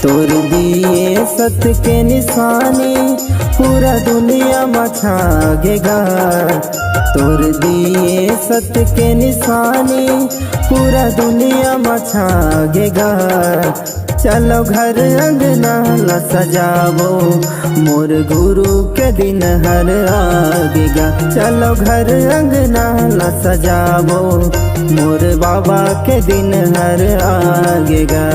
तोर दिए सत्य के निशानी पूरा दुनिया मचागेगा। तोर दिए सत्य के निशानी पूरा दुनिया मचागेगा। चलो घर अंगना ला सजावो मोर गुरु के दिन हर आगेगा। चलो घर अंगना ला सजावो मोर बाबा के दिन हर आगेगा।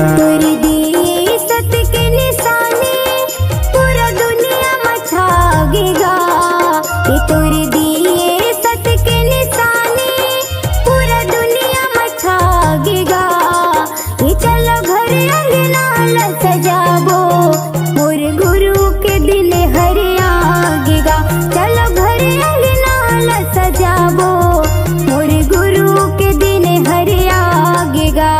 सजाबो मोर गुरु के दिन हर आगेगा। चलो घर अंगना सजाबो मोर गुरु के दिन हर आगेगा।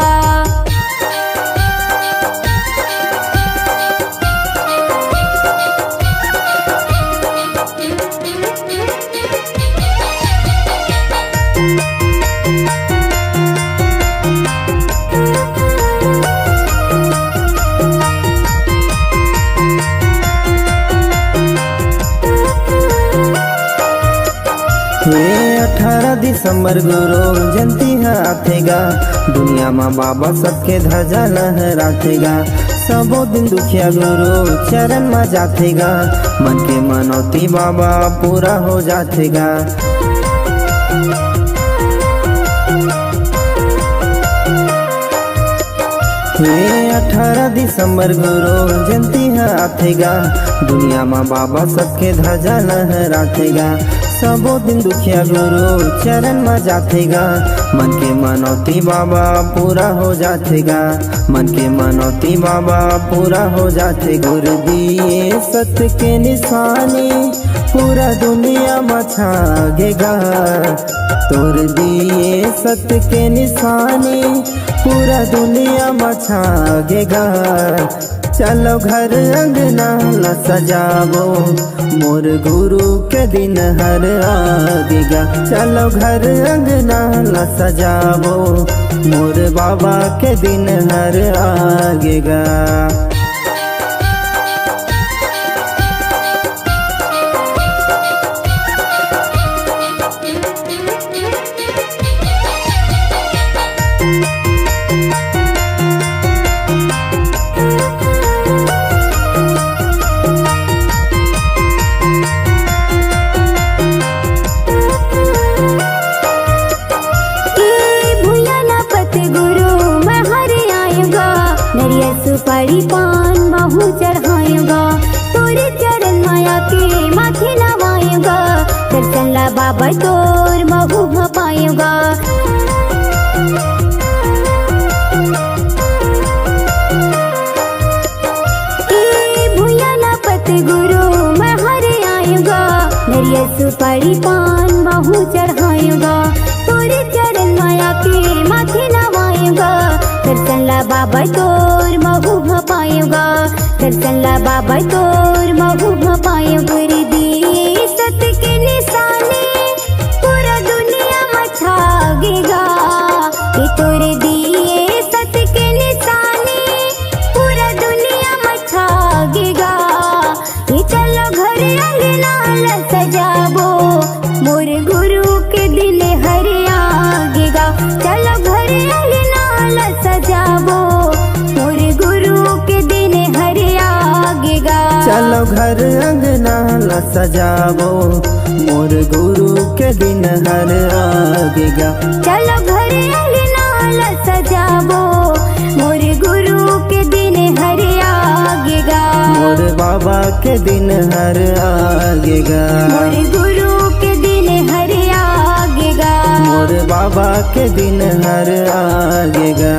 ये 18 दिसंबर गुरु जयंती है आथेगा। दुनिया में बाबा सबके ध्वजा लहरातेगा। सबो दिन दुखिया गुरु चरण में जातेगा। मन के मनौती बाबा पूरा हो जातेगा। ये 18 दिसंबर गुरु जयंती है आथेगा। दुनिया में बाबा सबके ध्वजा लहरातेगा। सबो दिन दुखिया गुरु चरण में जातेगा। मन के मनौती बाबा पूरा हो जातेगा। मन के मनौती बाबा पूरा हो जाते। गुरु दिए सत्य के निशानी पूरा दुनिया मचागेगा। तोर दिए सत्य के निशानी पूरा दुनिया मचागेगा। चलो घर अंगना ला सजावो मोर गुरु के दिन हर आगेगा। चलो घर अंगना ला सजावो मोर बाबा के दिन हर आगेगा। सुपारी पान महू चढ़ाएगा। तोरे चरण माया के माथे नवाएगा। दर्शन ला बाबा तोर महू भपाएगा। भूया ना पत गुरु मैं हरे आएगा। नरियल सुपारी पान महू चढ़ाएगा। तोरे चरण माया के माथे नवाएगा। दर्शन ला बाबा तोर महू भपाएगा। दर्शन ला बाबा तोर महू भपाएगा। दिए सत्य के निशानी पूरा दुनिया मचागेगा। ये तोरे दिए सत्य के निशानी पूरा दुनिया मचागेगा। ये चलो घर अंगना सजाबो मोर गुरु के दिन हर आगेगा। चलो घर अंगना सजाबो मोर गुरु के दिन हर आगेगा। चलो घर अंगना ला सजावो मोर गुरु के दिन हर आगेगा। चलो घर अंगना सजाबो मोर गुरु के दिन हर आगेगा। मोर बाबा के दिन हर आगेगा। मोर गुरु के दिन हर आगेगा। मोर बाबा के दिन हर आगेगा।